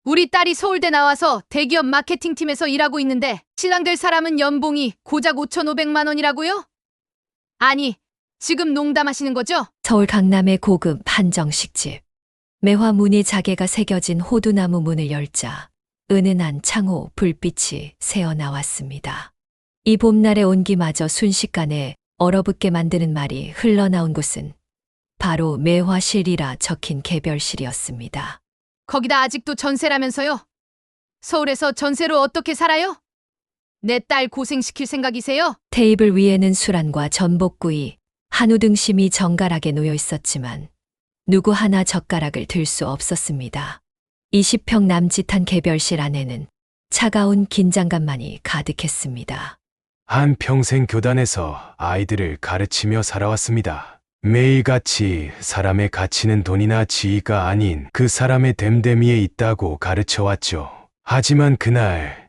우리 딸이 서울대 나와서 대기업 마케팅팀에서 일하고 있는데 신랑 될 사람은 연봉이 고작 5,500만 원이라고요? 아니, 지금 농담하시는 거죠? 서울 강남의 고급 한정식집. 매화 무늬 자개가 새겨진 호두나무 문을 열자 은은한 창호 불빛이 새어 나왔습니다. 이 봄날의 온기마저 순식간에 얼어붙게 만드는 말이 흘러나온 곳은 바로 매화실이라 적힌 개별실이었습니다. 거기다 아직도 전세라면서요? 서울에서 전세로 어떻게 살아요? 내 딸 고생시킬 생각이세요? 테이블 위에는 술안과 전복구이, 한우 등심이 정갈하게 놓여 있었지만 누구 하나 젓가락을 들 수 없었습니다. 20평 남짓한 개별실 안에는 차가운 긴장감만이 가득했습니다. 한평생 교단에서 아이들을 가르치며 살아왔습니다. 매일같이 사람의 가치는 돈이나 지위가 아닌 그 사람의 됨됨이에 있다고 가르쳐왔죠. 하지만 그날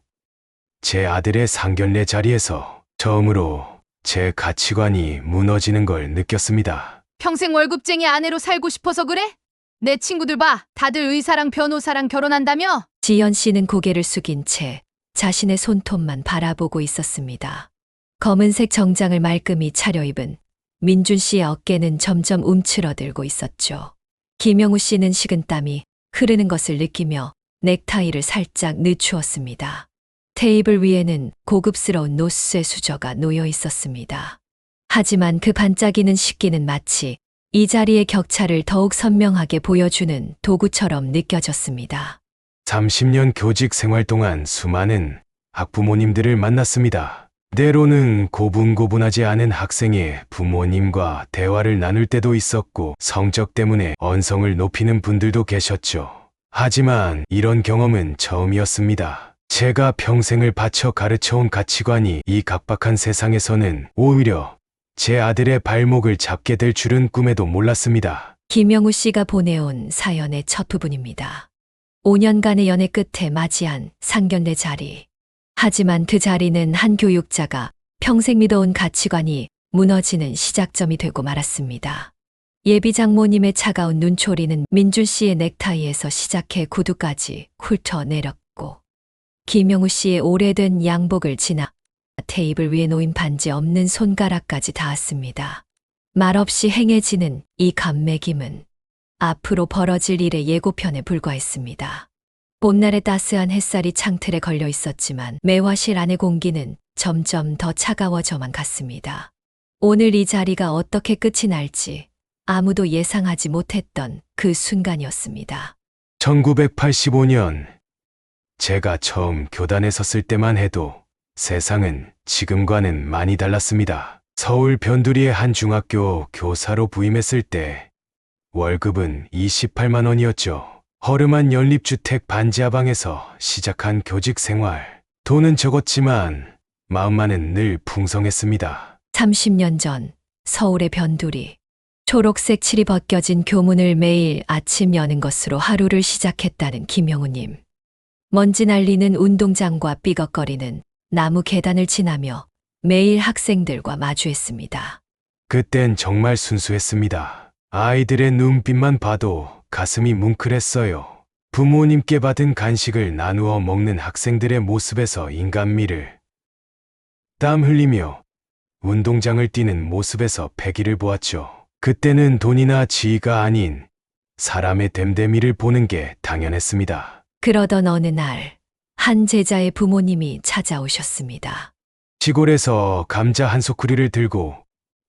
제 아들의 상견례 자리에서 처음으로 제 가치관이 무너지는 걸 느꼈습니다. 평생 월급쟁이 아내로 살고 싶어서 그래? 내 친구들 봐. 다들 의사랑 변호사랑 결혼한다며? 지연 씨는 고개를 숙인 채 자신의 손톱만 바라보고 있었습니다. 검은색 정장을 말끔히 차려입은 민준 씨의 어깨는 점점 움츠러들고 있었죠. 김영우 씨는 식은땀이 흐르는 것을 느끼며 넥타이를 살짝 늦추었습니다. 테이블 위에는 고급스러운 노스의 수저가 놓여 있었습니다. 하지만 그 반짝이는 식기는 마치 이 자리의 격차를 더욱 선명하게 보여주는 도구처럼 느껴졌습니다. 30년 교직 생활 동안 수많은 학부모님들을 만났습니다. 때로는 고분고분하지 않은 학생의 부모님과 대화를 나눌 때도 있었고 성적 때문에 언성을 높이는 분들도 계셨죠. 하지만 이런 경험은 처음이었습니다. 제가 평생을 바쳐 가르쳐온 가치관이 이 각박한 세상에서는 오히려 제 아들의 발목을 잡게 될 줄은 꿈에도 몰랐습니다. 김영우 씨가 보내온 사연의 첫 부분입니다. 5년간의 연애 끝에 맞이한 상견례 자리. 하지만 그 자리는 한 교육자가 평생 믿어온 가치관이 무너지는 시작점이 되고 말았습니다. 예비 장모님의 차가운 눈초리는 민준 씨의 넥타이에서 시작해 구두까지 훑어내렸고 김영우 씨의 오래된 양복을 지나 테이블 위에 놓인 반지 없는 손가락까지 닿았습니다. 말없이 행해지는 이 감매김은 앞으로 벌어질 일의 예고편에 불과했습니다. 봄날의 따스한 햇살이 창틀에 걸려 있었지만 매화실 안의 공기는 점점 더 차가워져만 갔습니다. 오늘 이 자리가 어떻게 끝이 날지 아무도 예상하지 못했던 그 순간이었습니다. 1985년 제가 처음 교단에 섰을 때만 해도 세상은 지금과는 많이 달랐습니다. 서울 변두리의 한 중학교 교사로 부임했을 때 월급은 28만 원이었죠. 허름한 연립주택 반지하방에서 시작한 교직 생활. 돈은 적었지만 마음만은 늘 풍성했습니다. 30년 전 서울의 변두리. 초록색 칠이 벗겨진 교문을 매일 아침 여는 것으로 하루를 시작했다는 김영우님. 먼지 날리는 운동장과 삐걱거리는 나무 계단을 지나며 매일 학생들과 마주했습니다. 그땐 정말 순수했습니다. 아이들의 눈빛만 봐도 가슴이 뭉클했어요. 부모님께 받은 간식을 나누어 먹는 학생들의 모습에서 인간미를, 땀 흘리며 운동장을 뛰는 모습에서 패기를 보았죠. 그때는 돈이나 지위가 아닌 사람의 됨됨이를 보는 게 당연했습니다. 그러던 어느 날, 한 제자의 부모님이 찾아오셨습니다. 시골에서 감자 한 소쿠리를 들고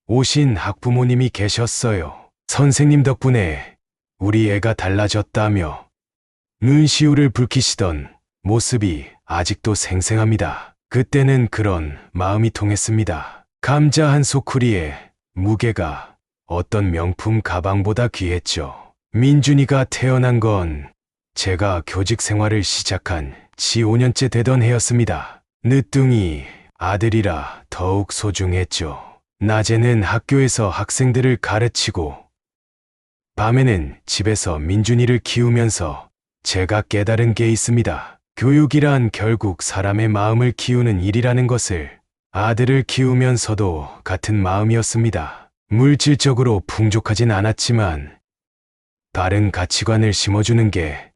오신 학부모님이 계셨어요. 선생님 덕분에 우리 애가 달라졌다며 눈시울을 붉히시던 모습이 아직도 생생합니다. 그때는 그런 마음이 통했습니다. 감자 한 소쿠리의 무게가 어떤 명품 가방보다 귀했죠. 민준이가 태어난 건 제가 교직 생활을 시작한 지 5년째 되던 해였습니다. 늦둥이 아들이라 더욱 소중했죠. 낮에는 학교에서 학생들을 가르치고 밤에는 집에서 민준이를 키우면서 제가 깨달은 게 있습니다. 교육이란 결국 사람의 마음을 키우는 일이라는 것을. 아들을 키우면서도 같은 마음이었습니다. 물질적으로 풍족하진 않았지만 바른 가치관을 심어주는 게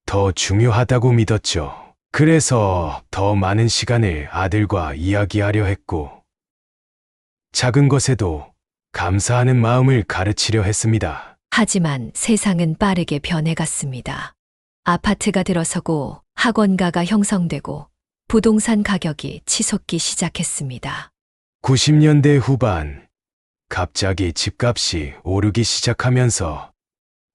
더 중요하다고 믿었죠. 그래서 더 많은 시간을 아들과 이야기하려 했고, 작은 것에도 감사하는 마음을 가르치려 했습니다. 하지만 세상은 빠르게 변해갔습니다. 아파트가 들어서고 학원가가 형성되고 부동산 가격이 치솟기 시작했습니다. 90년대 후반, 갑자기 집값이 오르기 시작하면서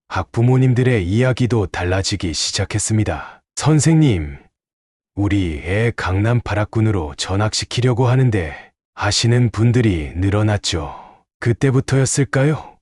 학부모님들의 이야기도 달라지기 시작했습니다. 선생님, 우리 애 강남 파락군으로 전학시키려고 하는데 하시는 분들이 늘어났죠. 그때부터였을까요?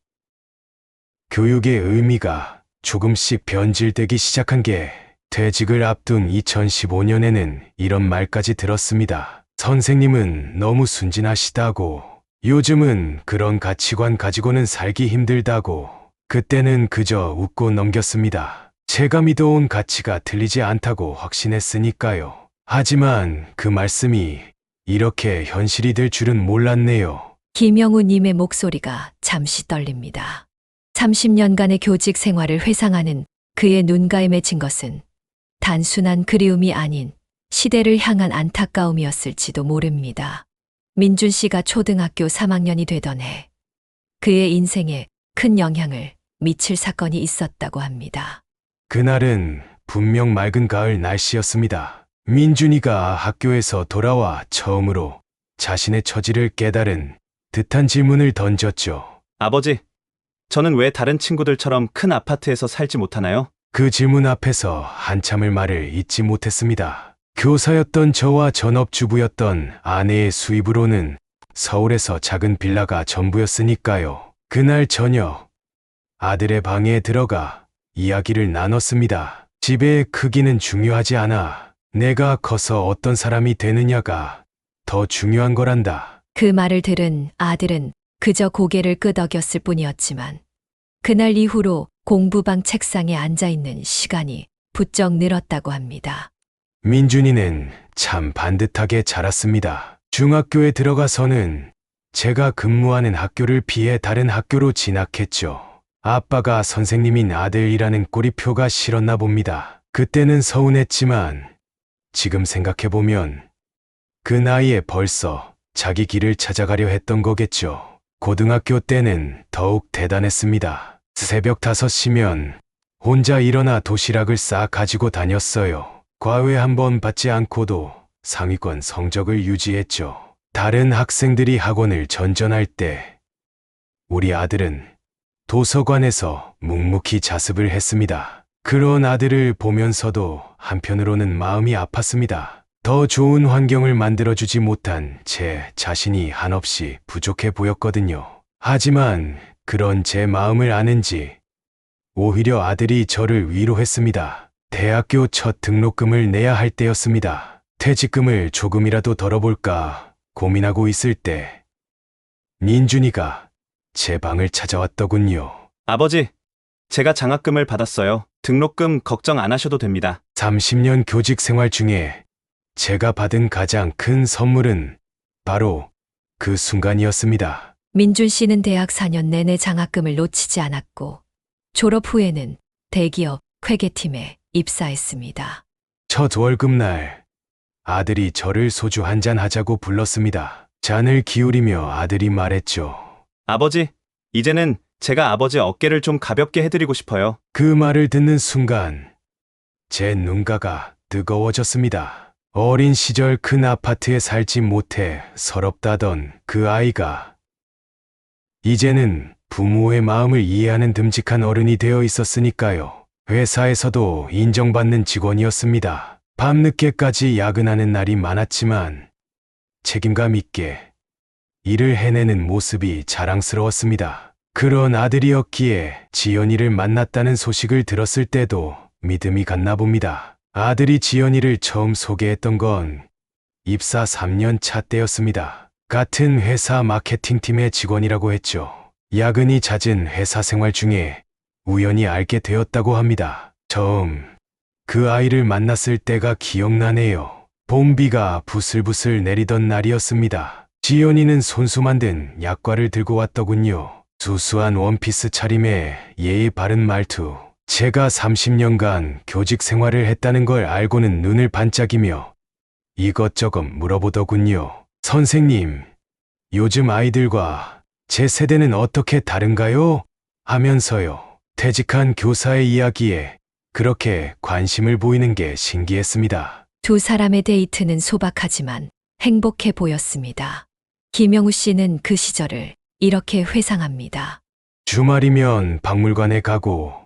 교육의 의미가 조금씩 변질되기 시작한 게 퇴직을 앞둔 2015년에는 이런 말까지 들었습니다. 선생님은 너무 순진하시다고, 요즘은 그런 가치관 가지고는 살기 힘들다고. 그때는 그저 웃고 넘겼습니다. 제가 믿어온 가치가 틀리지 않다고 확신했으니까요. 하지만 그 말씀이 이렇게 현실이 될 줄은 몰랐네요. 김영우님의 목소리가 잠시 떨립니다. 30년간의 교직 생활을 회상하는 그의 눈가에 맺힌 것은 단순한 그리움이 아닌 시대를 향한 안타까움이었을지도 모릅니다. 민준 씨가 초등학교 3학년이 되던 해, 그의 인생에 큰 영향을 미칠 사건이 있었다고 합니다. 그날은 분명 맑은 가을 날씨였습니다. 민준이가 학교에서 돌아와 처음으로 자신의 처지를 깨달은 듯한 질문을 던졌죠. 아버지, 저는 왜 다른 친구들처럼 큰 아파트에서 살지 못하나요? 그 질문 앞에서 한참을 말을 잇지 못했습니다. 교사였던 저와 전업주부였던 아내의 수입으로는 서울에서 작은 빌라가 전부였으니까요. 그날 저녁, 아들의 방에 들어가 이야기를 나눴습니다. 집의 크기는 중요하지 않아. 내가 커서 어떤 사람이 되느냐가 더 중요한 거란다. 그 말을 들은 아들은 그저 고개를 끄덕였을 뿐이었지만 그날 이후로 공부방 책상에 앉아 있는 시간이 부쩍 늘었다고 합니다. 민준이는 참 반듯하게 자랐습니다. 중학교에 들어가서는 제가 근무하는 학교를 피해 다른 학교로 진학했죠. 아빠가 선생님인 아들이라는 꼬리표가 싫었나 봅니다. 그때는 서운했지만 지금 생각해보면 그 나이에 벌써 자기 길을 찾아가려 했던 거겠죠. 고등학교 때는 더욱 대단했습니다. 새벽 5시면 혼자 일어나 도시락을 싹 가지고 다녔어요. 과외 한 번 받지 않고도 상위권 성적을 유지했죠. 다른 학생들이 학원을 전전할 때 우리 아들은 도서관에서 묵묵히 자습을 했습니다. 그런 아들을 보면서도 한편으로는 마음이 아팠습니다. 더 좋은 환경을 만들어주지 못한 제 자신이 한없이 부족해 보였거든요. 하지만 그런 제 마음을 아는지 오히려 아들이 저를 위로했습니다. 대학교 첫 등록금을 내야 할 때였습니다. 퇴직금을 조금이라도 덜어볼까 고민하고 있을 때 민준이가 제 방을 찾아왔더군요. 아버지, 제가 장학금을 받았어요. 등록금 걱정 안 하셔도 됩니다. 30년 교직 생활 중에 제가 받은 가장 큰 선물은 바로 그 순간이었습니다. 민준 씨는 대학 4년 내내 장학금을 놓치지 않았고 졸업 후에는 대기업 회계팀에 입사했습니다. 첫 월급날 아들이 저를 소주 한잔 하자고 불렀습니다. 잔을 기울이며 아들이 말했죠. 아버지, 이제는 제가 아버지 어깨를 좀 가볍게 해드리고 싶어요. 그 말을 듣는 순간 제 눈가가 뜨거워졌습니다. 어린 시절 큰 아파트에 살지 못해 서럽다던 그 아이가 이제는 부모의 마음을 이해하는 듬직한 어른이 되어 있었으니까요. 회사에서도 인정받는 직원이었습니다. 밤늦게까지 야근하는 날이 많았지만 책임감 있게 일을 해내는 모습이 자랑스러웠습니다. 그런 아들이었기에 지연이를 만났다는 소식을 들었을 때도 믿음이 갔나 봅니다. 아들이 지연이를 처음 소개했던 건 입사 3년 차 때였습니다. 같은 회사 마케팅팀의 직원이라고 했죠. 야근이 잦은 회사 생활 중에 우연히 알게 되었다고 합니다. 처음 그 아이를 만났을 때가 기억나네요. 봄비가 부슬부슬 내리던 날이었습니다. 지연이는 손수 만든 약과를 들고 왔더군요. 수수한 원피스 차림에 예의 바른 말투, 제가 30년간 교직 생활을 했다는 걸 알고는 눈을 반짝이며 이것저것 물어보더군요. 선생님, 요즘 아이들과 제 세대는 어떻게 다른가요? 하면서요. 퇴직한 교사의 이야기에 그렇게 관심을 보이는 게 신기했습니다. 두 사람의 데이트는 소박하지만 행복해 보였습니다. 김영우 씨는 그 시절을 이렇게 회상합니다. 주말이면 박물관에 가고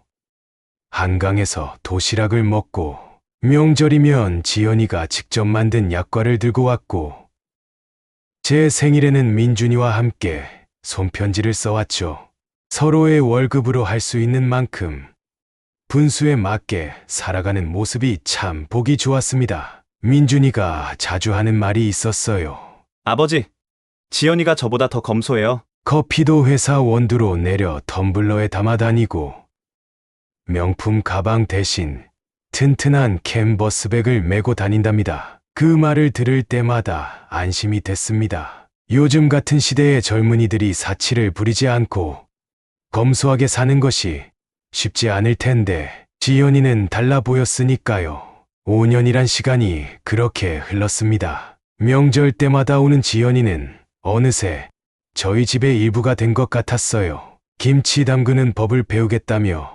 한강에서 도시락을 먹고 명절이면 지연이가 직접 만든 약과를 들고 왔고 제 생일에는 민준이와 함께 손편지를 써왔죠. 서로의 월급으로 할 수 있는 만큼 분수에 맞게 살아가는 모습이 참 보기 좋았습니다. 민준이가 자주 하는 말이 있었어요. 아버지, 지연이가 저보다 더 검소해요. 커피도 회사 원두로 내려 텀블러에 담아 다니고 명품 가방 대신 튼튼한 캔버스백을 메고 다닌답니다. 그 말을 들을 때마다 안심이 됐습니다. 요즘 같은 시대의 젊은이들이 사치를 부리지 않고 검소하게 사는 것이 쉽지 않을 텐데 지연이는 달라 보였으니까요. 5년이란 시간이 그렇게 흘렀습니다. 명절 때마다 오는 지연이는 어느새 저희 집의 일부가 된 것 같았어요. 김치 담그는 법을 배우겠다며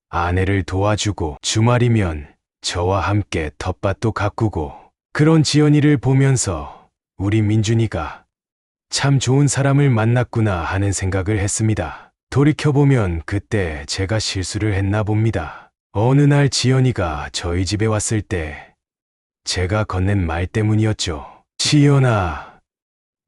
아내를 도와주고 주말이면 저와 함께 텃밭도 가꾸고 그런 지연이를 보면서 우리 민준이가 참 좋은 사람을 만났구나 하는 생각을 했습니다. 돌이켜보면 그때 제가 실수를 했나 봅니다. 어느 날 지연이가 저희 집에 왔을 때 제가 건넨 말 때문이었죠. 지연아,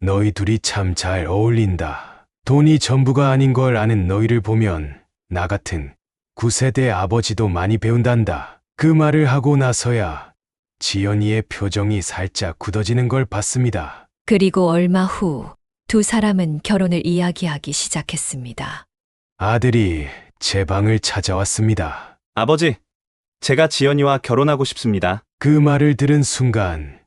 너희 둘이 참 잘 어울린다. 돈이 전부가 아닌 걸 아는 너희를 보면 나 같은 9세대 아버지도 많이 배운단다. 그 말을 하고 나서야 지연이의 표정이 살짝 굳어지는 걸 봤습니다. 그리고 얼마 후 두 사람은 결혼을 이야기하기 시작했습니다. 아들이 제 방을 찾아왔습니다. 아버지, 제가 지연이와 결혼하고 싶습니다. 그 말을 들은 순간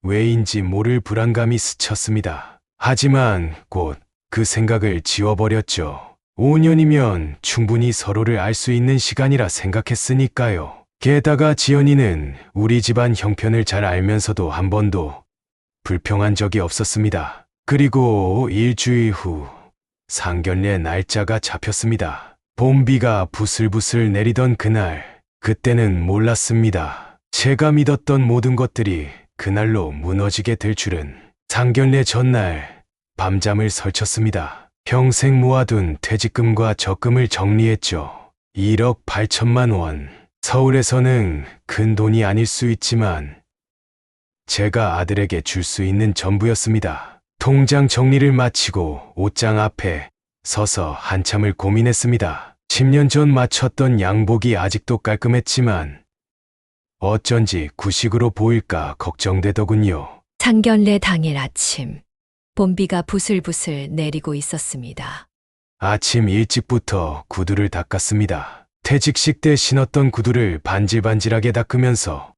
왜인지 모를 불안감이 스쳤습니다. 하지만 곧 그 생각을 지워버렸죠. 5년이면 충분히 서로를 알 수 있는 시간이라 생각했으니까요. 게다가 지연이는 우리 집안 형편을 잘 알면서도 한 번도 불평한 적이 없었습니다. 그리고 일주일 후 상견례 날짜가 잡혔습니다. 봄비가 부슬부슬 내리던 그날, 그때는 몰랐습니다. 제가 믿었던 모든 것들이 그날로 무너지게 될 줄은. 상견례 전날 밤잠을 설쳤습니다. 평생 모아둔 퇴직금과 적금을 정리했죠. 1억 8천만 원. 서울에서는 큰 돈이 아닐 수 있지만 제가 아들에게 줄 수 있는 전부였습니다. 통장 정리를 마치고 옷장 앞에 서서 한참을 고민했습니다. 10년 전 맞췄던 양복이 아직도 깔끔했지만 어쩐지 구식으로 보일까 걱정되더군요. 상견례 당일 아침, 봄비가 부슬부슬 내리고 있었습니다. 아침 일찍부터 구두를 닦았습니다. 퇴직식 때 신었던 구두를 반질반질하게 닦으면서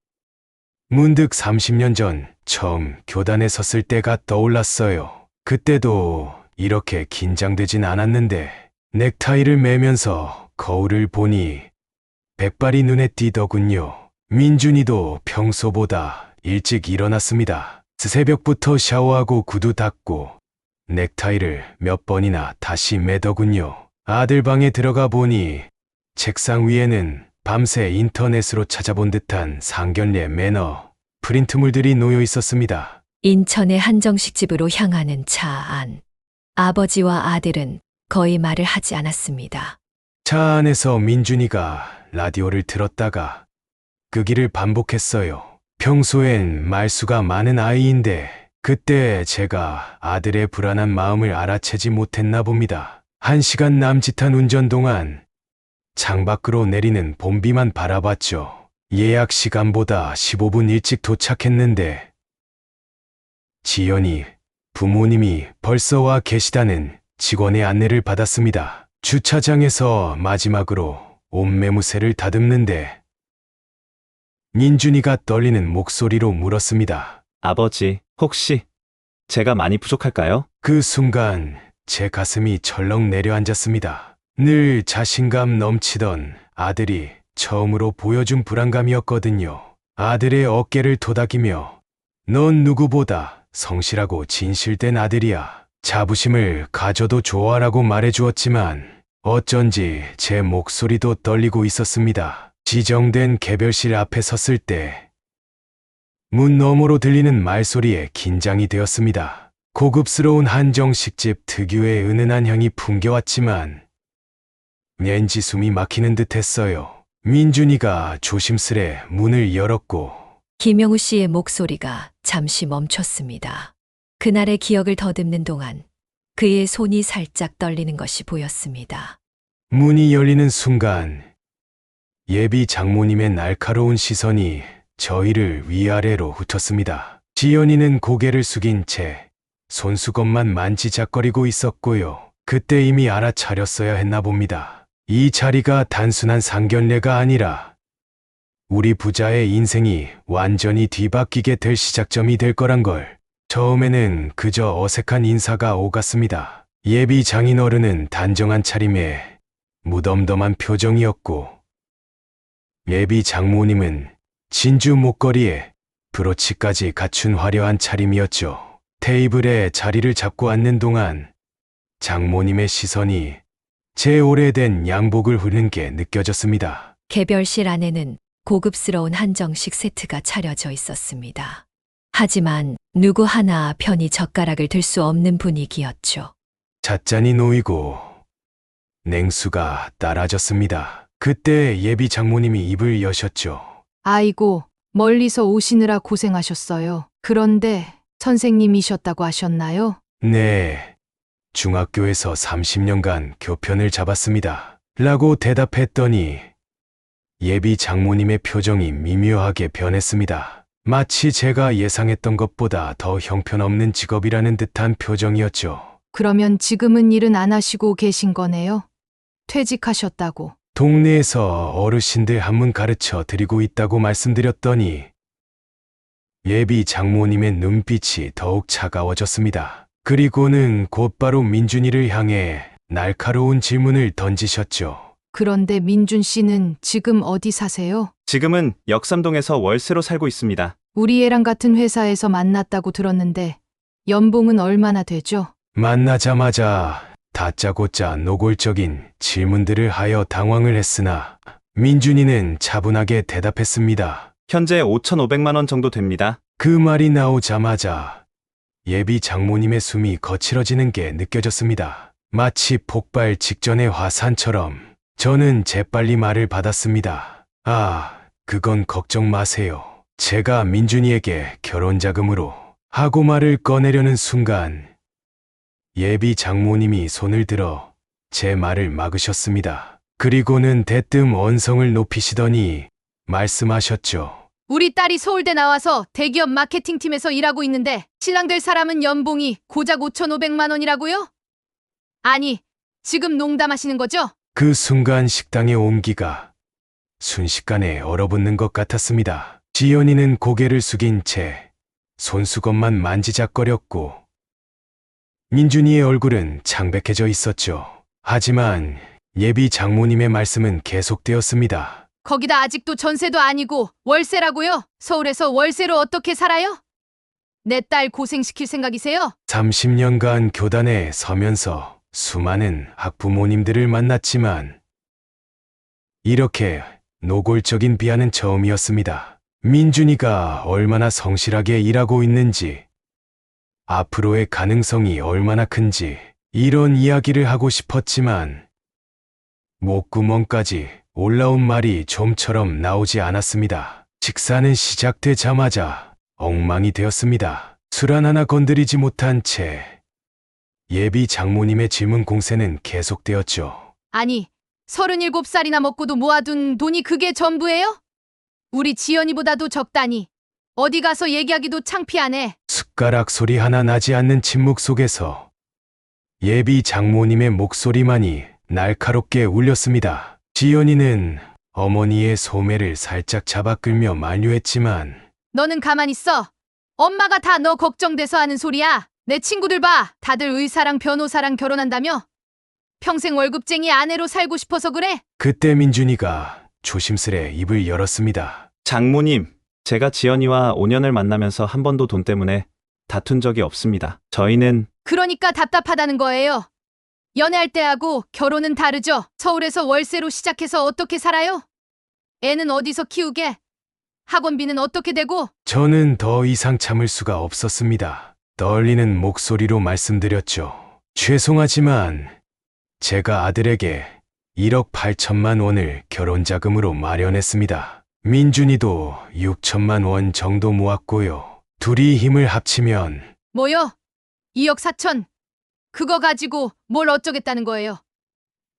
문득 30년 전 처음 교단에 섰을 때가 떠올랐어요. 그때도 이렇게 긴장되진 않았는데 넥타이를 매면서 거울을 보니 백발이 눈에 띄더군요. 민준이도 평소보다 일찍 일어났습니다. 새벽부터 샤워하고 구두 닦고 넥타이를 몇 번이나 다시 매더군요. 아들 방에 들어가 보니 책상 위에는 밤새 인터넷으로 찾아본 듯한 상견례 매너 프린트물들이 놓여 있었습니다. 인천의 한정식 집으로 향하는 차 안. 아버지와 아들은 거의 말을 하지 않았습니다. 차 안에서 민준이가 라디오를 틀었다가 끄기를 반복했어요. 평소엔 말수가 많은 아이인데 그때 제가 아들의 불안한 마음을 알아채지 못했나 봅니다. 1시간 남짓한 운전 동안 창밖으로 내리는 봄비만 바라봤죠. 예약 시간보다 15분 일찍 도착했는데 지연이 부모님이 벌써 와 계시다는 직원의 안내를 받았습니다. 주차장에서 마지막으로 옷매무새를 다듬는데 민준이가 떨리는 목소리로 물었습니다. 아버지, 혹시 제가 많이 부족할까요? 그 순간 제 가슴이 철렁 내려앉았습니다. 늘 자신감 넘치던 아들이 처음으로 보여준 불안감이었거든요. 아들의 어깨를 토닥이며 넌 누구보다 성실하고 진실된 아들이야. 자부심을 가져도 좋아라고 말해주었지만 어쩐지 제 목소리도 떨리고 있었습니다. 지정된 개별실 앞에 섰을 때 문 너머로 들리는 말소리에 긴장이 되었습니다. 고급스러운 한정식집 특유의 은은한 향이 풍겨왔지만 왠지 숨이 막히는 듯 했어요. 민준이가 조심스레 문을 열었고 김영우 씨의 목소리가 잠시 멈췄습니다. 그날의 기억을 더듬는 동안 그의 손이 살짝 떨리는 것이 보였습니다. 문이 열리는 순간 예비 장모님의 날카로운 시선이 저희를 위아래로 훑었습니다. 지연이는 고개를 숙인 채 손수건만 만지작거리고 있었고요. 그때 이미 알아차렸어야 했나 봅니다. 이 자리가 단순한 상견례가 아니라 우리 부자의 인생이 완전히 뒤바뀌게 될 시작점이 될 거란 걸. 처음에는 그저 어색한 인사가 오갔습니다. 예비 장인어른은 단정한 차림에 무덤덤한 표정이었고 예비 장모님은 진주 목걸이에 브로치까지 갖춘 화려한 차림이었죠. 테이블에 자리를 잡고 앉는 동안 장모님의 시선이 제 오래된 양복을 흐르는 게 느껴졌습니다. 개별실 안에는 고급스러운 한정식 세트가 차려져 있었습니다. 하지만 누구 하나 편히 젓가락을 들 수 없는 분위기였죠. 찻잔이 놓이고 냉수가 따라졌습니다. 그때 예비 장모님이 입을 여셨죠. 아이고, 멀리서 오시느라 고생하셨어요. 그런데 선생님이셨다고 하셨나요? 네, 중학교에서 30년간 교편을 잡았습니다. 라고 대답했더니 예비 장모님의 표정이 미묘하게 변했습니다. 마치 제가 예상했던 것보다 더 형편없는 직업이라는 듯한 표정이었죠. 그러면 지금은 일은 안 하시고 계신 거네요? 퇴직하셨다고. 동네에서 어르신들 한문 가르쳐 드리고 있다고 말씀드렸더니 예비 장모님의 눈빛이 더욱 차가워졌습니다. 그리고는 곧바로 민준이를 향해 날카로운 질문을 던지셨죠. 그런데 민준 씨는 지금 어디 사세요? 지금은 역삼동에서 월세로 살고 있습니다. 우리 애랑 같은 회사에서 만났다고 들었는데 연봉은 얼마나 되죠? 만나자마자 다짜고짜 노골적인 질문들을 하여 당황을 했으나 민준이는 차분하게 대답했습니다. 현재 5,500만 원 정도 됩니다. 그 말이 나오자마자 예비 장모님의 숨이 거칠어지는 게 느껴졌습니다. 마치 폭발 직전의 화산처럼 저는 재빨리 말을 받았습니다. 그건 걱정 마세요. 제가 민준이에게 결혼 자금으로 하고 말을 꺼내려는 순간 예비 장모님이 손을 들어 제 말을 막으셨습니다. 그리고는 대뜸 언성을 높이시더니 말씀하셨죠. 우리 딸이 서울대 나와서 대기업 마케팅팀에서 일하고 있는데 신랑 될 사람은 연봉이 고작 5,500만 원이라고요? 아니, 지금 농담하시는 거죠? 그 순간 식당의 온기가 순식간에 얼어붙는 것 같았습니다. 지연이는 고개를 숙인 채 손수건만 만지작거렸고 민준이의 얼굴은 창백해져 있었죠. 하지만 예비 장모님의 말씀은 계속되었습니다. 거기다 아직도 전세도 아니고 월세라고요? 서울에서 월세로 어떻게 살아요? 내 딸 고생시킬 생각이세요? 30년간 교단에 서면서 수많은 학부모님들을 만났지만 이렇게 노골적인 비하는 처음이었습니다. 민준이가 얼마나 성실하게 일하고 있는지, 앞으로의 가능성이 얼마나 큰지 이런 이야기를 하고 싶었지만 목구멍까지 올라온 말이 좀처럼 나오지 않았습니다. 식사는 시작되자마자 엉망이 되었습니다. 술 하나 건드리지 못한 채 예비 장모님의 질문 공세는 계속되었죠. 아니, 37살이나 먹고도 모아둔 돈이 그게 전부예요? 우리 지연이보다도 적다니. 어디 가서 얘기하기도 창피하네. 숟가락 소리 하나 나지 않는 침묵 속에서 예비 장모님의 목소리만이 날카롭게 울렸습니다. 지연이는 어머니의 소매를 살짝 잡아 끌며 만류했지만 너는 가만히 있어. 엄마가 다 너 걱정돼서 하는 소리야. 내 친구들 봐. 다들 의사랑 변호사랑 결혼한다며? 평생 월급쟁이 아내로 살고 싶어서 그래? 그때 민준이가 조심스레 입을 열었습니다. 장모님, 제가 지연이와 5년을 만나면서 한 번도 돈 때문에 다툰 적이 없습니다. 저희는 그러니까 답답하다는 거예요. 연애할 때하고 결혼은 다르죠. 서울에서 월세로 시작해서 어떻게 살아요? 애는 어디서 키우게? 학원비는 어떻게 되고? 저는 더 이상 참을 수가 없었습니다. 떨리는 목소리로 말씀드렸죠. 죄송하지만 제가 아들에게 1억 8천만 원을 결혼자금으로 마련했습니다. 민준이도 6천만 원 정도 모았고요. 둘이 힘을 합치면 뭐요? 2억 4천. 그거 가지고 뭘 어쩌겠다는 거예요?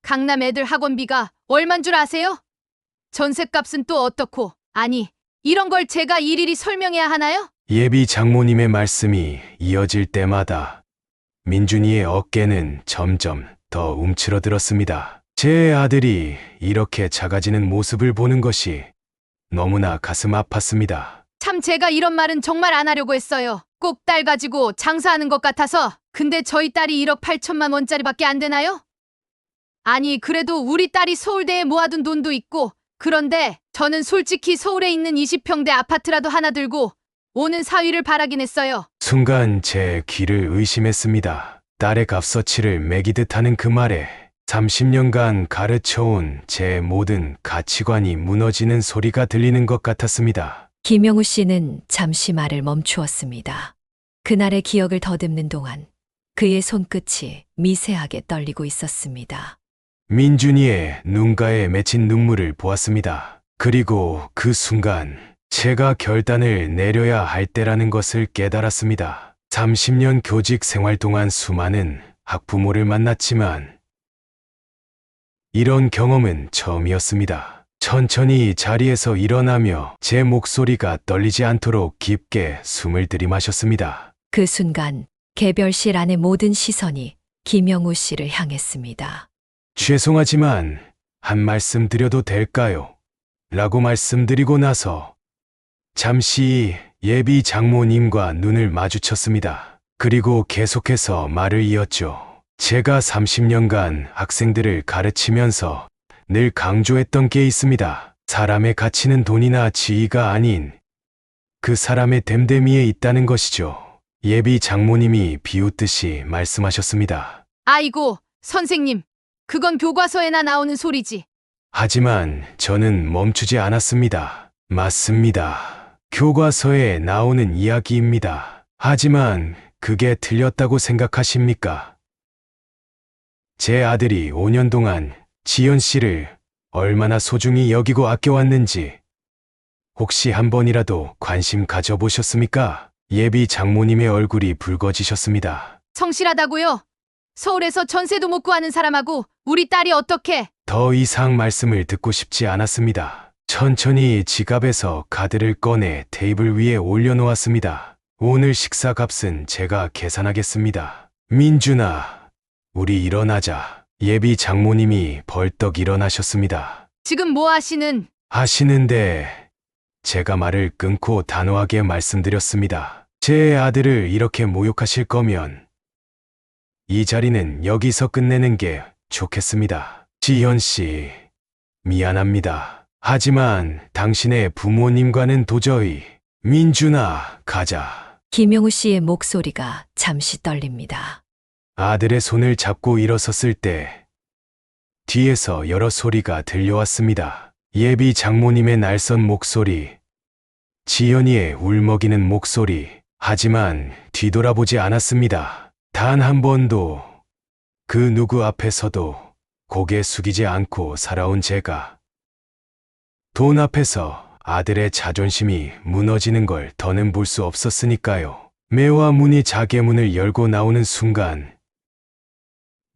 강남 애들 학원비가 얼만 줄 아세요? 전셋값은 또 어떻고? 아니, 이런 걸 제가 일일이 설명해야 하나요? 예비 장모님의 말씀이 이어질 때마다 민준이의 어깨는 점점 더 움츠러들었습니다. 제 아들이 이렇게 작아지는 모습을 보는 것이 너무나 가슴 아팠습니다. 참 제가 이런 말은 정말 안 하려고 했어요. 꼭 딸 가지고 장사하는 것 같아서. 근데 저희 딸이 1억 8천만 원짜리밖에 안 되나요? 아니, 그래도 우리 딸이 서울대에 모아둔 돈도 있고, 그런데 저는 솔직히 서울에 있는 20평대 아파트라도 하나 들고 오는 사위를 바라긴 했어요. 순간 제 귀를 의심했습니다. 딸의 값어치를 매기듯 하는 그 말에 30년간 가르쳐온 제 모든 가치관이 무너지는 소리가 들리는 것 같았습니다. 김영우 씨는 잠시 말을 멈추었습니다. 그날의 기억을 더듬는 동안 그의 손끝이 미세하게 떨리고 있었습니다. 민준이의 눈가에 맺힌 눈물을 보았습니다. 그리고 그 순간 제가 결단을 내려야 할 때라는 것을 깨달았습니다. 30년 교직 생활 동안 수많은 학부모를 만났지만 이런 경험은 처음이었습니다. 천천히 자리에서 일어나며 제 목소리가 떨리지 않도록 깊게 숨을 들이마셨습니다. 그 순간 개별실 안의 모든 시선이 김영우 씨를 향했습니다. 죄송하지만 한 말씀 드려도 될까요? 라고 말씀드리고 나서 잠시 예비 장모님과 눈을 마주쳤습니다. 그리고 계속해서 말을 이었죠. 제가 30년간 학생들을 가르치면서 늘 강조했던 게 있습니다. 사람의 가치는 돈이나 지위가 아닌 그 사람의 됨됨이에 있다는 것이죠. 예비 장모님이 비웃듯이 말씀하셨습니다. 아이고, 선생님. 그건 교과서에나 나오는 소리지. 하지만 저는 멈추지 않았습니다. 맞습니다. 교과서에 나오는 이야기입니다. 하지만 그게 틀렸다고 생각하십니까? 제 아들이 5년 동안 지연 씨를 얼마나 소중히 여기고 아껴왔는지 혹시 한 번이라도 관심 가져보셨습니까? 예비 장모님의 얼굴이 붉어지셨습니다. 성실하다고요? 서울에서 전세도 못 구하는 사람하고 우리 딸이 어떻게? 더 이상 말씀을 듣고 싶지 않았습니다. 천천히 지갑에서 카드를 꺼내 테이블 위에 올려놓았습니다. 오늘 식사 값은 제가 계산하겠습니다. 민준아, 우리 일어나자. 예비 장모님이 벌떡 일어나셨습니다. 지금 뭐 하시는데 제가 말을 끊고 단호하게 말씀드렸습니다. 제 아들을 이렇게 모욕하실 거면 이 자리는 여기서 끝내는 게 좋겠습니다. 지현 씨, 미안합니다. 하지만 당신의 부모님과는 도저히. 민준아, 가자. 김영우 씨의 목소리가 잠시 떨립니다. 아들의 손을 잡고 일어섰을 때 뒤에서 여러 소리가 들려왔습니다. 예비 장모님의 날선 목소리, 지연이의 울먹이는 목소리. 하지만 뒤돌아보지 않았습니다. 단 한 번도 그 누구 앞에서도 고개 숙이지 않고 살아온 제가 돈 앞에서 아들의 자존심이 무너지는 걸 더는 볼 수 없었으니까요. 매와 문이 자개 문을 열고 나오는 순간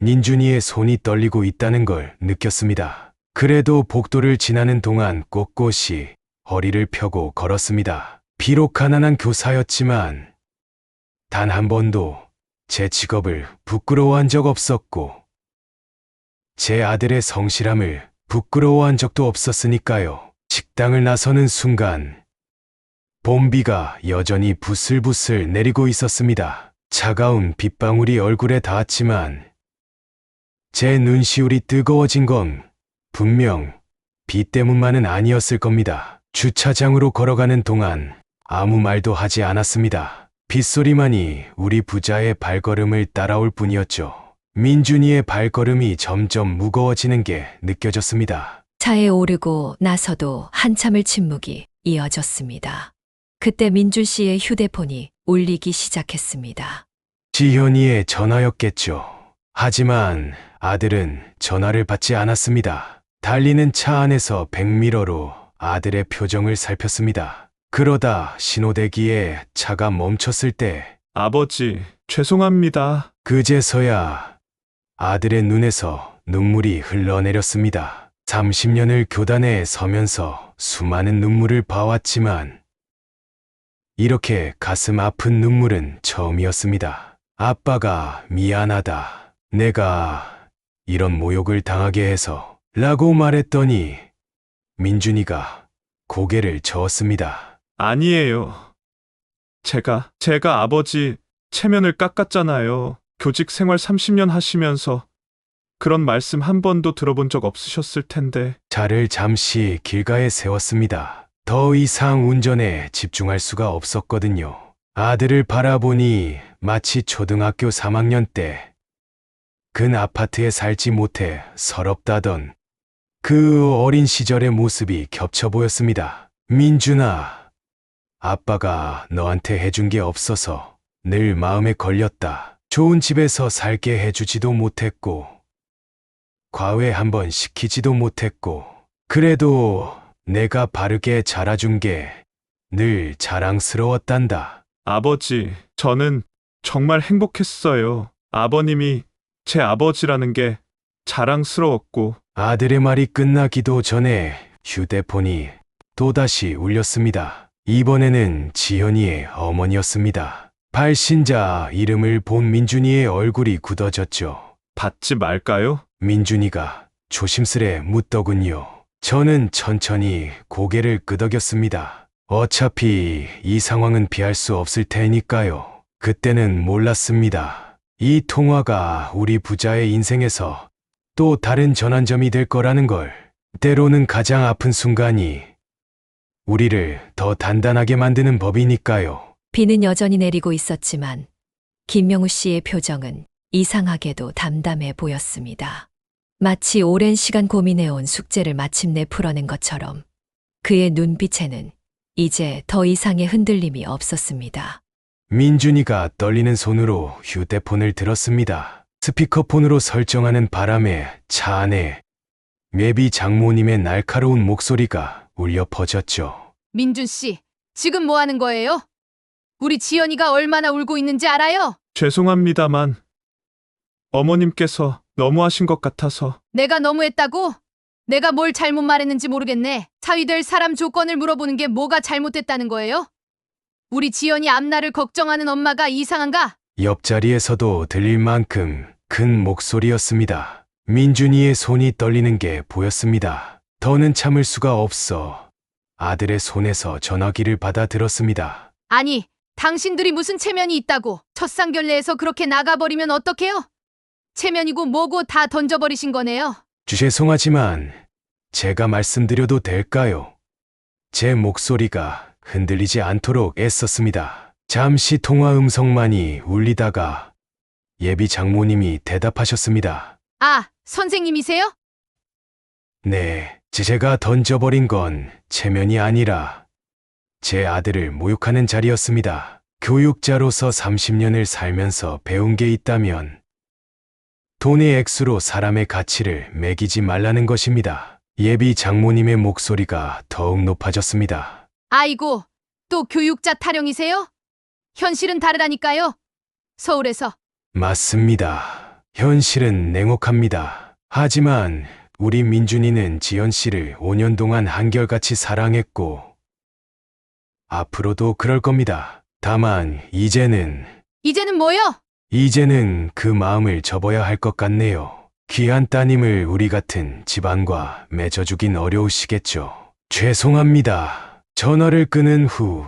민준이의 손이 떨리고 있다는 걸 느꼈습니다. 그래도 복도를 지나는 동안 꼿꼿이 허리를 펴고 걸었습니다. 비록 가난한 교사였지만 단 한 번도 제 직업을 부끄러워한 적 없었고 제 아들의 성실함을 부끄러워한 적도 없었으니까요. 식당을 나서는 순간 봄비가 여전히 부슬부슬 내리고 있었습니다. 차가운 빗방울이 얼굴에 닿았지만 제 눈시울이 뜨거워진 건 분명 비 때문만은 아니었을 겁니다. 주차장으로 걸어가는 동안 아무 말도 하지 않았습니다. 빗소리만이 우리 부자의 발걸음을 따라올 뿐이었죠. 민준이의 발걸음이 점점 무거워지는 게 느껴졌습니다. 차에 오르고 나서도 한참을 침묵이 이어졌습니다. 그때 민준 씨의 휴대폰이 울리기 시작했습니다. 지현이의 전화였겠죠. 하지만 아들은 전화를 받지 않았습니다. 달리는 차 안에서 백미러로 아들의 표정을 살폈습니다. 그러다 신호대기에 차가 멈췄을 때 아버지, 죄송합니다. 그제서야 아들의 눈에서 눈물이 흘러내렸습니다. 30년을 교단에 서면서 수많은 눈물을 봐왔지만 이렇게 가슴 아픈 눈물은 처음이었습니다. 아빠가 미안하다. 내가 이런 모욕을 당하게 해서 라고 말했더니 민준이가 고개를 저었습니다. 아니에요. 제가 아버지 체면을 깎았잖아요. 교직 생활 30년 하시면서 그런 말씀 한 번도 들어본 적 없으셨을 텐데. 차를 잠시 길가에 세웠습니다. 더 이상 운전에 집중할 수가 없었거든요. 아들을 바라보니 마치 초등학교 3학년 때 근 아파트에 살지 못해 서럽다던 그 어린 시절의 모습이 겹쳐 보였습니다. 민준아, 아빠가 너한테 해준 게 없어서 늘 마음에 걸렸다. 좋은 집에서 살게 해주지도 못했고 과외 한번 시키지도 못했고 그래도 내가 바르게 자라준 게 늘 자랑스러웠단다. 아버지, 저는 정말 행복했어요. 아버님이 제 아버지라는 게 자랑스러웠고. 아들의 말이 끝나기도 전에 휴대폰이 또다시 울렸습니다. 이번에는 지현이의 어머니였습니다. 발신자 이름을 본 민준이의 얼굴이 굳어졌죠. 받지 말까요? 민준이가 조심스레 묻더군요. 저는 천천히 고개를 끄덕였습니다. 어차피 이 상황은 피할 수 없을 테니까요. 그때는 몰랐습니다. 이 통화가 우리 부자의 인생에서 또 다른 전환점이 될 거라는 걸. 때로는 가장 아픈 순간이 우리를 더 단단하게 만드는 법이니까요. 비는 여전히 내리고 있었지만 김명우 씨의 표정은 이상하게도 담담해 보였습니다. 마치 오랜 시간 고민해온 숙제를 마침내 풀어낸 것처럼 그의 눈빛에는 이제 더 이상의 흔들림이 없었습니다. 민준이가 떨리는 손으로 휴대폰을 들었습니다. 스피커폰으로 설정하는 바람에 차 안에 예비 장모님의 날카로운 목소리가 울려 퍼졌죠. 민준 씨, 지금 뭐 하는 거예요? 우리 지연이가 얼마나 울고 있는지 알아요? 죄송합니다만 어머님께서 너무하신 것 같아서. 내가 너무했다고? 내가 뭘 잘못 말했는지 모르겠네. 사위될 사람 조건을 물어보는 게 뭐가 잘못됐다는 거예요? 우리 지연이 앞날을 걱정하는 엄마가 이상한가? 옆자리에서도 들릴 만큼 큰 목소리였습니다. 민준이의 손이 떨리는 게 보였습니다. 더는 참을 수가 없어 아들의 손에서 전화기를 받아 들었습니다. 아니, 당신들이 무슨 체면이 있다고 첫상견례에서 그렇게 나가버리면 어떡해요? 체면이고 뭐고 다 던져버리신 거네요. 죄송하지만 제가 말씀드려도 될까요? 제 목소리가 흔들리지 않도록 애썼습니다. 잠시 통화 음성만이 울리다가 예비 장모님이 대답하셨습니다. 아, 선생님이세요? 네, 제가 던져버린 건 체면이 아니라 제 아들을 모욕하는 자리였습니다. 교육자로서 30년을 살면서 배운 게 있다면 돈의 액수로 사람의 가치를 매기지 말라는 것입니다. 예비 장모님의 목소리가 더욱 높아졌습니다. 아이고, 또 교육자 타령이세요? 현실은 다르다니까요. 서울에서. 맞습니다. 현실은 냉혹합니다. 하지만 우리 민준이는 지연 씨를 5년 동안 한결같이 사랑했고 앞으로도 그럴 겁니다. 다만 이제는 뭐요? 이제는 그 마음을 접어야 할 것 같네요. 귀한 따님을 우리 같은 집안과 맺어주긴 어려우시겠죠. 죄송합니다. 전화를 끊은 후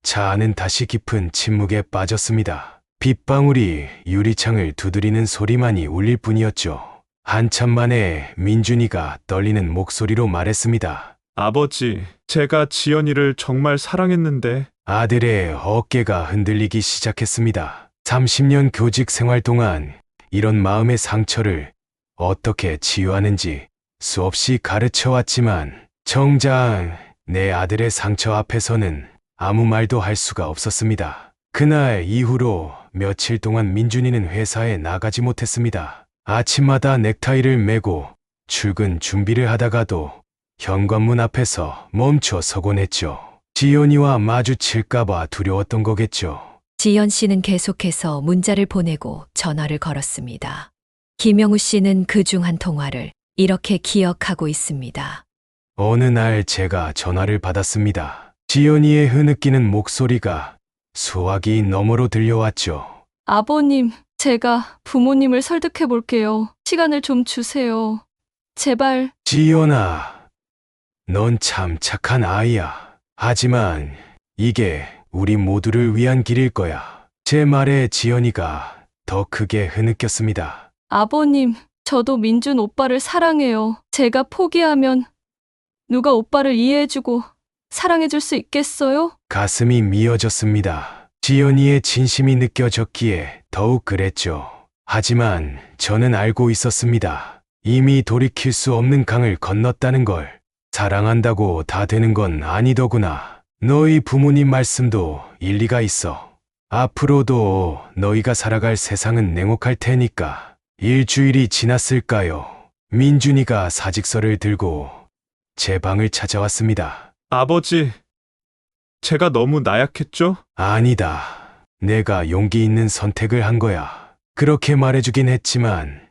차 안은 다시 깊은 침묵에 빠졌습니다. 빗방울이 유리창을 두드리는 소리만이 울릴 뿐이었죠. 한참 만에 민준이가 떨리는 목소리로 말했습니다. 아버지, 제가 지연이를 정말 사랑했는데 아들의 어깨가 흔들리기 시작했습니다. 30년 교직 생활 동안 이런 마음의 상처를 어떻게 치유하는지 수없이 가르쳐 왔지만 정작 내 아들의 상처 앞에서는 아무 말도 할 수가 없었습니다. 그날 이후로 며칠 동안 민준이는 회사에 나가지 못했습니다. 아침마다 넥타이를 매고 출근 준비를 하다가도 현관문 앞에서 멈춰 서곤 했죠. 지연이와 마주칠까봐 두려웠던 거겠죠. 지연 씨는 계속해서 문자를 보내고 전화를 걸었습니다. 김영우 씨는 그중 한 통화를 이렇게 기억하고 있습니다. 어느 날 제가 전화를 받았습니다. 지연이의 흐느끼는 목소리가 수화기 너머로 들려왔죠. 아버님, 제가 부모님을 설득해 볼게요. 시간을 좀 주세요. 제발. 지연아, 넌 참 착한 아이야. 하지만 이게 우리 모두를 위한 길일 거야. 제 말에 지연이가 더 크게 흐느꼈습니다. 아버님, 저도 민준 오빠를 사랑해요. 제가 포기하면 누가 오빠를 이해해주고 사랑해줄 수 있겠어요? 가슴이 미어졌습니다. 지연이의 진심이 느껴졌기에 더욱 그랬죠. 하지만 저는 알고 있었습니다. 이미 돌이킬 수 없는 강을 건넜다는 걸. 사랑한다고 다 되는 건 아니더구나. 너희 부모님 말씀도 일리가 있어. 앞으로도 너희가 살아갈 세상은 냉혹할 테니까. 일주일이 지났을까요? 민준이가 사직서를 들고 제 방을 찾아왔습니다. 아버지, 제가 너무 나약했죠? 아니다. 내가 용기 있는 선택을 한 거야. 그렇게 말해주긴 했지만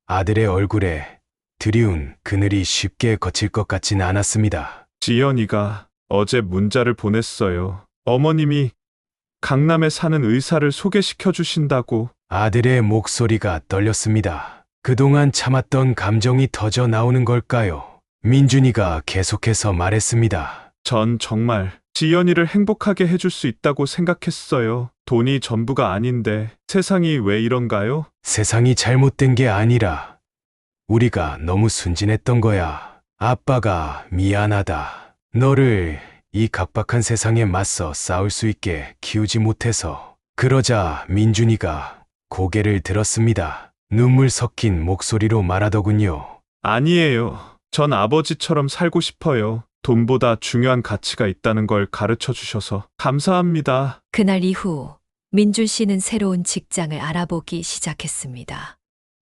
아들의 얼굴에 드리운 그늘이 쉽게 거칠 것 같진 않았습니다. 지연이가 어제 문자를 보냈어요. 어머님이 강남에 사는 의사를 소개시켜 주신다고. 아들의 목소리가 떨렸습니다. 그동안 참았던 감정이 터져 나오는 걸까요? 민준이가 계속해서 말했습니다. 전 정말 지연이를 행복하게 해줄 수 있다고 생각했어요. 돈이 전부가 아닌데 세상이 왜 이런가요? 세상이 잘못된 게 아니라 우리가 너무 순진했던 거야. 아빠가 미안하다. 너를 이 각박한 세상에 맞서 싸울 수 있게 키우지 못해서. 그러자 민준이가 고개를 들었습니다. 눈물 섞인 목소리로 말하더군요. 아니에요. 전 아버지처럼 살고 싶어요. 돈보다 중요한 가치가 있다는 걸 가르쳐 주셔서 감사합니다. 그날 이후 민준 씨는 새로운 직장을 알아보기 시작했습니다.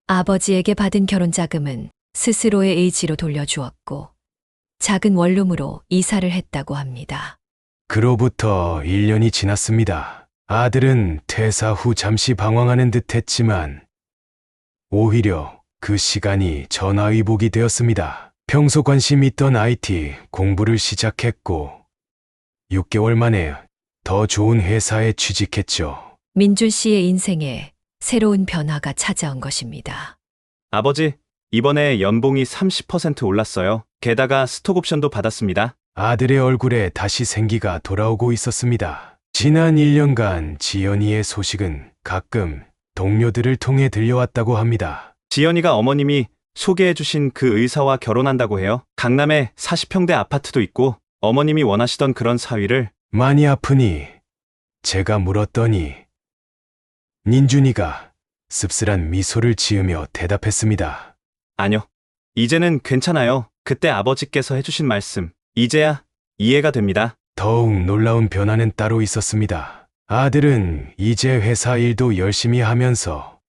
아버지에게 받은 결혼 자금은 스스로의 의지로 돌려주었고 작은 원룸으로 이사를 했다고 합니다. 그로부터 1년이 지났습니다. 아들은 퇴사 후 잠시 방황하는 듯 했지만 오히려 그 시간이 전화위복이 되었습니다. 평소 관심 있던 IT 공부를 시작했고 6개월 만에 더 좋은 회사에 취직했죠. 민준 씨의 인생에 새로운 변화가 찾아온 것입니다. 아버지, 이번에 연봉이 30% 올랐어요. 게다가 스톡옵션도 받았습니다. 아들의 얼굴에 다시 생기가 돌아오고 있었습니다. 지난 1년간 지연이의 소식은 가끔 동료들을 통해 들려왔다고 합니다. 지연이가 어머님이 소개해주신 그 의사와 결혼한다고 해요. 강남에 40평대 아파트도 있고 어머님이 원하시던 그런 사위를. 많이 아프니? 제가 물었더니 민준이가 씁쓸한 미소를 지으며 대답했습니다. 아뇨. 이제는 괜찮아요. 그때 아버지께서 해주신 말씀. 이제야 이해가 됩니다. 더욱 놀라운 변화는 따로 있었습니다. 아들은 이제 회사 일도 열심히 하면서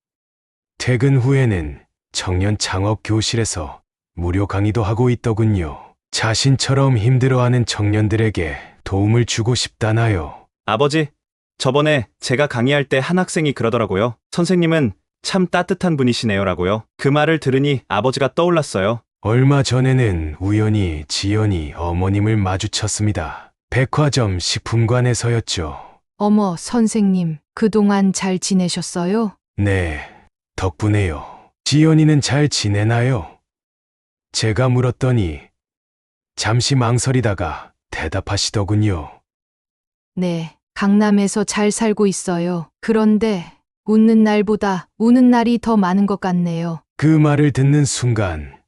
퇴근 후에는 청년 창업 교실에서 무료 강의도 하고 있더군요. 자신처럼 힘들어하는 청년들에게 도움을 주고 싶다나요? 아버지, 저번에 제가 강의할 때 한 학생이 그러더라고요. 선생님은 참 따뜻한 분이시네요라고요. 그 말을 들으니 아버지가 떠올랐어요. 얼마 전에는 우연히 지연이 어머님을 마주쳤습니다. 백화점 식품관에서였죠. 어머, 선생님, 그동안 잘 지내셨어요? 네, 덕분에요. 지연이는 잘 지내나요? 제가 물었더니 잠시 망설이다가 대답하시더군요. 네, 강남에서 잘 살고 있어요. 그런데 웃는 날보다 우는 날이 더 많은 것 같네요. 그 말을 듣는 순간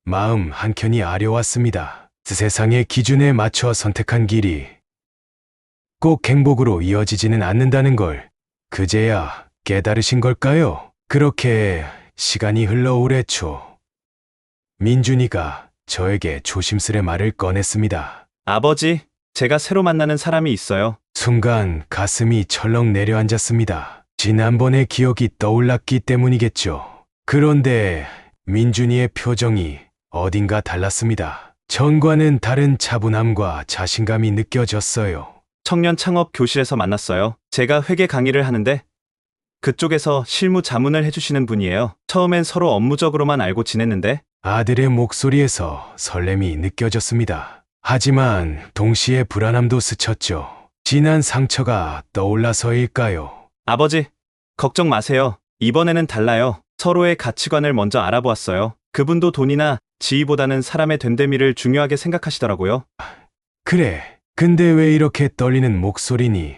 마음 한켠이 아려왔습니다. 세상의 기준에 맞춰 선택한 길이 꼭 행복으로 이어지지는 않는다는 걸 그제야 깨달으신 걸까요? 그렇게 시간이 흘러 오래 초 민준이가 저에게 조심스레 말을 꺼냈습니다. 아버지, 제가 새로 만나는 사람이 있어요. 순간 가슴이 철렁 내려앉았습니다. 지난번의 기억이 떠올랐기 때문이겠죠. 그런데 민준이의 표정이 어딘가 달랐습니다. 전과는 다른 차분함과 자신감이 느껴졌어요. 청년 창업 교실에서 만났어요. 제가 회계 강의를 하는데 그쪽에서 실무 자문을 해주시는 분이에요. 처음엔 서로 업무적으로만 알고 지냈는데 아들의 목소리에서 설렘이 느껴졌습니다. 하지만 동시에 불안함도 스쳤죠. 지난 상처가 떠올라서일까요? 아버지, 걱정 마세요. 이번에는 달라요. 서로의 가치관을 먼저 알아보았어요. 그분도 돈이나 지위보다는 사람의 됨됨이를 중요하게 생각하시더라고요. 그래. 근데 왜 이렇게 떨리는 목소리니?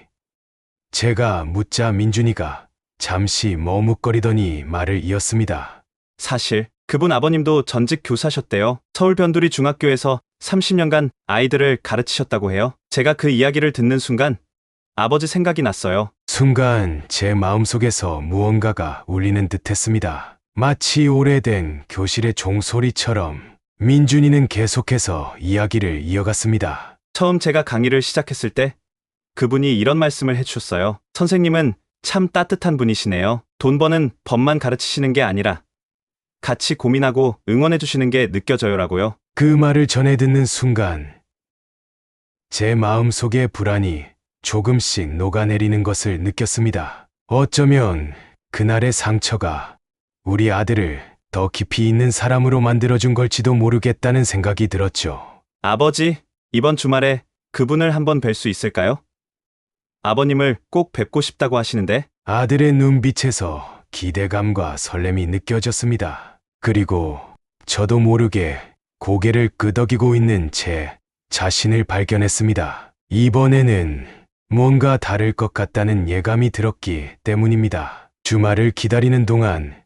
제가 묻자 민준이가 잠시 머뭇거리더니 말을 이었습니다. 사실 그분 아버님도 전직 교사셨대요. 서울 변두리 중학교에서 30년간 아이들을 가르치셨다고 해요. 제가 그 이야기를 듣는 순간 아버지 생각이 났어요. 순간 제 마음속에서 무언가가 울리는 듯했습니다. 마치 오래된 교실의 종소리처럼 민준이는 계속해서 이야기를 이어갔습니다. 처음 제가 강의를 시작했을 때 그분이 이런 말씀을 해주셨어요. 선생님은 참 따뜻한 분이시네요. 돈 버는 법만 가르치시는 게 아니라 같이 고민하고 응원해 주시는 게 느껴져요라고요. 그 말을 전해 듣는 순간 제 마음속의 불안이 조금씩 녹아내리는 것을 느꼈습니다. 어쩌면 그날의 상처가 우리 아들을 더 깊이 있는 사람으로 만들어준 걸지도 모르겠다는 생각이 들었죠. 아버지, 이번 주말에 그분을 한번 뵐 수 있을까요? 아버님을 꼭 뵙고 싶다고 하시는데. 아들의 눈빛에서 기대감과 설렘이 느껴졌습니다. 그리고 저도 모르게 고개를 끄덕이고 있는 제 자신을 발견했습니다. 이번에는 뭔가 다를 것 같다는 예감이 들었기 때문입니다. 주말을 기다리는 동안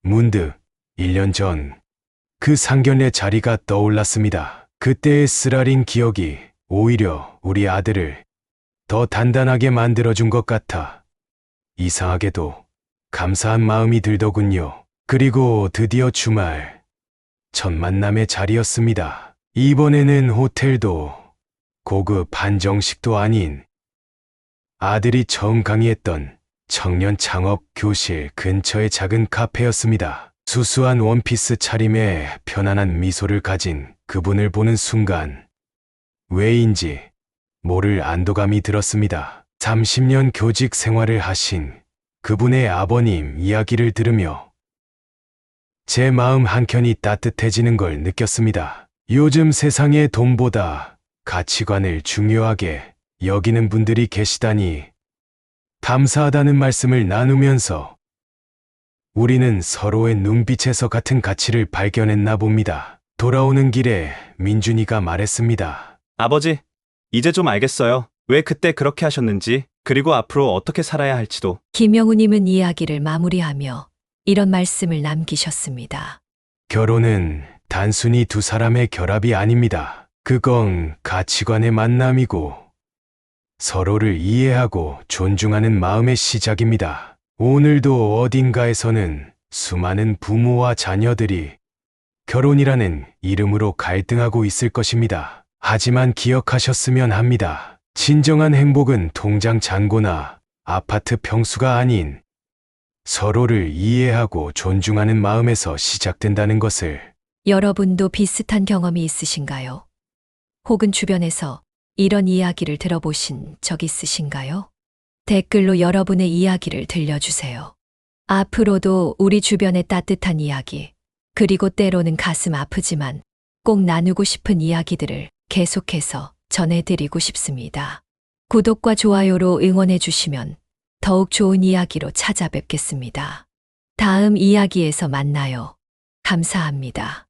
문득 1년 전 그 상견례 자리가 떠올랐습니다. 그때의 쓰라린 기억이 오히려 우리 아들을 더 단단하게 만들어준 것 같아 이상하게도 감사한 마음이 들더군요. 그리고 드디어 주말 첫 만남의 자리였습니다. 이번에는 호텔도 고급 한정식도 아닌 아들이 처음 강의했던 청년 창업 교실 근처의 작은 카페였습니다. 수수한 원피스 차림에 편안한 미소를 가진 그분을 보는 순간 왜인지 모를 안도감이 들었습니다. 30년 교직 생활을 하신 그분의 아버님 이야기를 들으며 제 마음 한켠이 따뜻해지는 걸 느꼈습니다. 요즘 세상에 돈보다 가치관을 중요하게 여기는 분들이 계시다니 감사하다는 말씀을 나누면서 우리는 서로의 눈빛에서 같은 가치를 발견했나 봅니다. 돌아오는 길에 민준이가 말했습니다. 아버지, 이제 좀 알겠어요. 왜 그때 그렇게 하셨는지, 그리고 앞으로 어떻게 살아야 할지도. 김영우님은 이야기를 마무리하며 이런 말씀을 남기셨습니다. 결혼은 단순히 두 사람의 결합이 아닙니다. 그건 가치관의 만남이고 서로를 이해하고 존중하는 마음의 시작입니다. 오늘도 어딘가에서는 수많은 부모와 자녀들이 결혼이라는 이름으로 갈등하고 있을 것입니다. 하지만 기억하셨으면 합니다. 진정한 행복은 통장 잔고나 아파트 평수가 아닌 서로를 이해하고 존중하는 마음에서 시작된다는 것을. 여러분도 비슷한 경험이 있으신가요? 혹은 주변에서 이런 이야기를 들어보신 적 있으신가요? 댓글로 여러분의 이야기를 들려주세요. 앞으로도 우리 주변의 따뜻한 이야기, 그리고 때로는 가슴 아프지만 꼭 나누고 싶은 이야기들을 계속해서 전해드리고 싶습니다. 구독과 좋아요로 응원해주시면 더욱 좋은 이야기로 찾아뵙겠습니다. 다음 이야기에서 만나요. 감사합니다.